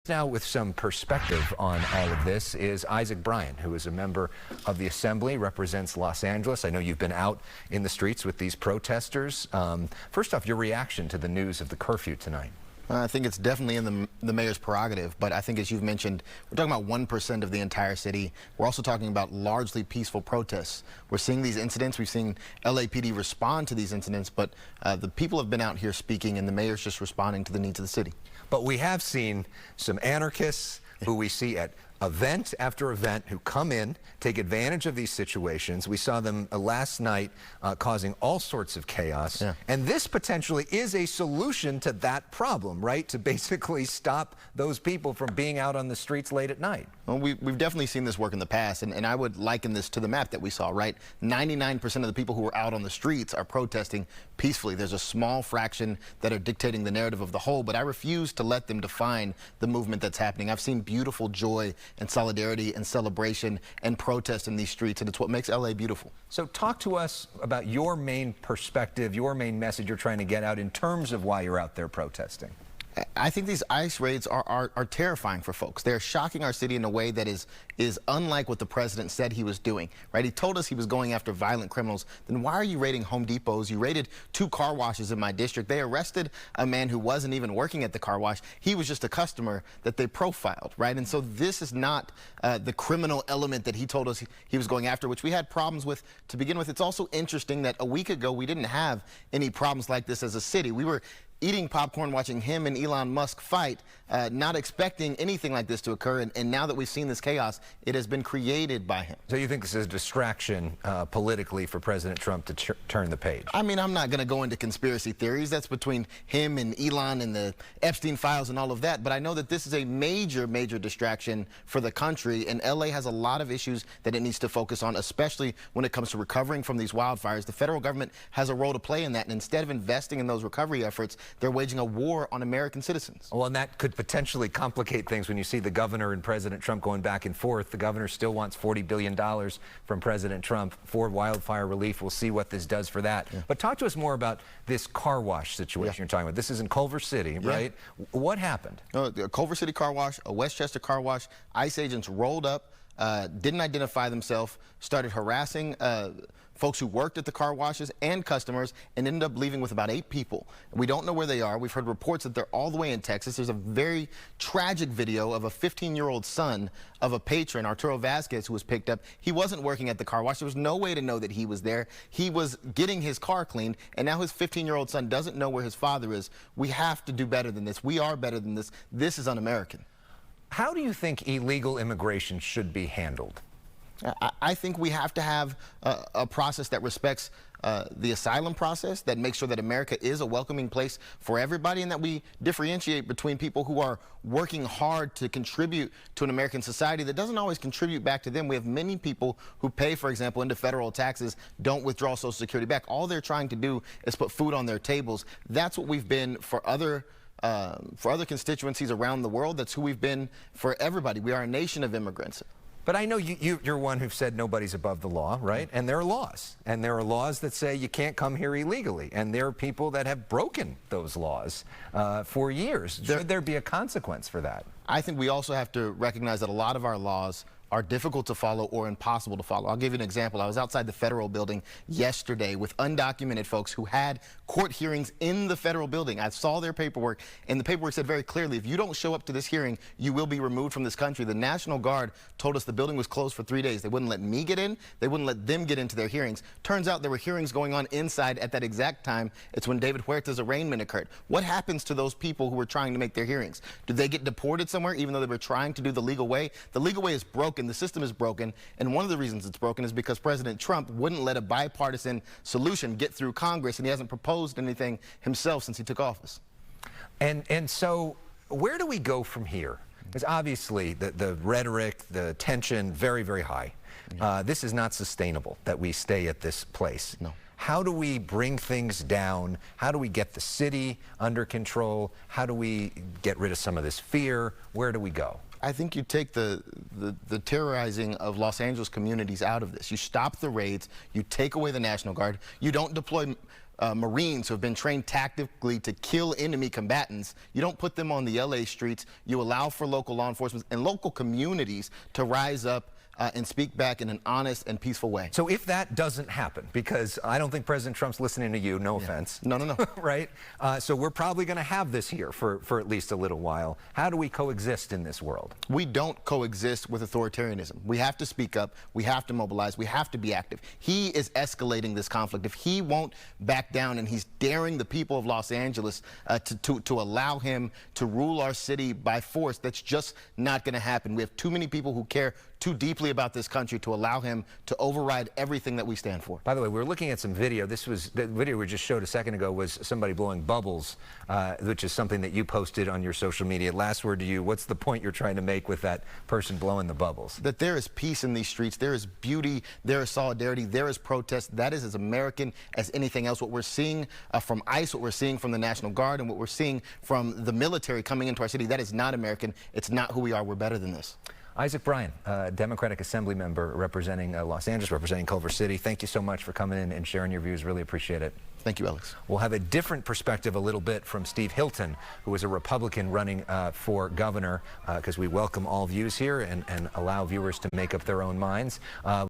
Now, with some perspective on all of this is Isaac Bryan, who is a member of the Assembly, represents Los Angeles. I know you've been out in the streets with these protesters. First off, your reaction to the news of the curfew tonight. I think it's definitely in the mayor's prerogative, but I think, as you've mentioned, we're talking about 1% of the entire city. We're also talking about largely peaceful protests. We're seeing these incidents. We've seen LAPD respond to these incidents, but the people have been out here speaking, and the mayor's just responding to the needs of the city. But we have seen some anarchists who we see at event after event who come in, take advantage of these situations. We saw them last night causing all sorts of chaos. Yeah. And this potentially is a solution to that problem, right? To basically stop those people from being out on the streets late at night. Well, we've definitely seen this work in the past, and I would liken this to the map that we saw, right? 99% of the people who are out on the streets are protesting peacefully. There's a small fraction that are dictating the narrative of the whole, but I refuse to let them define the movement that's happening. I've seen beautiful joy and solidarity and celebration and protest in these streets, and it's what makes LA beautiful. So talk to us about your main perspective, your main message you're trying to get out in terms of why you're out there protesting. I think these ICE raids are terrifying for folks. They're shocking our city in a way that is unlike what the president said he was doing, right? He told us he was going after violent criminals. Then why are you raiding Home Depots? You raided 2 car washes in my district. They arrested a man who wasn't even working at the car wash. He was just a customer that they profiled, right? And so this is not the criminal element that he told us he was going after, which we had problems with to begin with. It's also interesting that a week ago we didn't have any problems like this as a city. We were eating popcorn, watching him and Elon Musk fight, not expecting anything like this to occur. And now that we've seen this chaos, it has been created by him. So you think this is a distraction politically for President Trump to turn the page? I mean, I'm not going to go into conspiracy theories. That's between him and Elon and the Epstein files and all of that. But I know that this is a major, major distraction for the country. And LA has a lot of issues that it needs to focus on, especially when it comes to recovering from these wildfires. The federal government has a role to play in that. And instead of investing in those recovery efforts, they're waging a war on American citizens. Well, and that could potentially complicate things when you see the governor and President Trump going back and forth. The governor still wants $40 billion from President Trump for wildfire relief. We'll see what this does for that. Yeah. But talk to us more about this car wash situation you're talking about. This is in Culver City, right? What happened? The Culver City car wash, a Westchester car wash. ICE agents rolled up, didn't identify themselves, started harassing folks who worked at the car washes and customers, and ended up leaving with about 8 people. We don't know where they are. We've heard reports that they're all the way in Texas. There's a very tragic video of a 15-year-old son of a patron, Arturo Vasquez, who was picked up. He wasn't working at the car wash. There was no way to know that he was there. He was getting his car cleaned, and now his 15-year-old son doesn't know where his father is. We have to do better than this. We are better than this. This is un-American. How do you think illegal immigration should be handled? I think we have to have a process that respects the asylum process, that makes sure that America is a welcoming place for everybody, and that we differentiate between people who are working hard to contribute to an American society that doesn't always contribute back to them. We have many people who pay, for example, into federal taxes, don't withdraw Social Security back. All they're trying to do is put food on their tables. That's what we've been for other constituencies around the world. That's who we've been for everybody. We are a nation of immigrants. But I know you're one who've said nobody's above the law, right? And there are laws. And there are laws that say you can't come here illegally. And there are people that have broken those laws for years. Should there be a consequence for that? I think we also have to recognize that a lot of our laws are difficult to follow or impossible to follow. I'll give you an example. I was outside the federal building yesterday with undocumented folks who had court hearings in the federal building. I saw their paperwork, and the paperwork said very clearly, if you don't show up to this hearing, you will be removed from this country. The National Guard told us the building was closed for 3 days. They wouldn't let me get in. They wouldn't let them get into their hearings. Turns out there were hearings going on inside at that exact time. It's when David Huerta's arraignment occurred. What happens to those people who were trying to make their hearings? Do they get deported somewhere even though they were trying to do the legal way? The legal way is broken. The system is broken, and one of the reasons it's broken is because President Trump wouldn't let a bipartisan solution get through Congress, and he hasn't proposed anything himself since he took office. And so where do we go from here? Because obviously the rhetoric, the tension, very, very high. This is not sustainable that we stay at this place. No. How do we bring things down? How do we get the city under control? How do we get rid of some of this fear? Where do we go? I think you take the terrorizing of Los Angeles communities out of this. You stop the raids. You take away the National Guard. You don't deploy Marines who have been trained tactically to kill enemy combatants. You don't put them on the LA streets. You allow for local law enforcement and local communities to rise up and speak back in an honest and peaceful way. So if that doesn't happen, because I don't think President Trump's listening to you, no offense. No. Right? So we're probably going to have this here for at least a little while. How do we coexist in this world? We don't coexist with authoritarianism. We have to speak up. We have to mobilize. We have to be active. He is escalating this conflict. If he won't back down and he's daring the people of Los Angeles to allow him to rule our city by force, that's just not going to happen. We have too many people who care too deeply about this country to allow him to override everything that we stand for. By the way, we were looking at some video. The video we just showed a second ago was somebody blowing bubbles, which is something that you posted on your social media. Last word to you, what's the point you're trying to make with that person blowing the bubbles? That there is peace in these streets, there is beauty, there is solidarity, there is protest. That is as American as anything else. What we're seeing from ICE, what we're seeing from the National Guard, and what we're seeing from the military coming into our city, that is not American. It's not who we are. We're better than this. Isaac Bryan, Democratic Assembly member representing Los Angeles, representing Culver City. Thank you so much for coming in and sharing your views. Really appreciate it. Thank you, Alex. We'll have a different perspective a little bit from Steve Hilton, who is a Republican running for governor, because we welcome all views here and allow viewers to make up their own minds.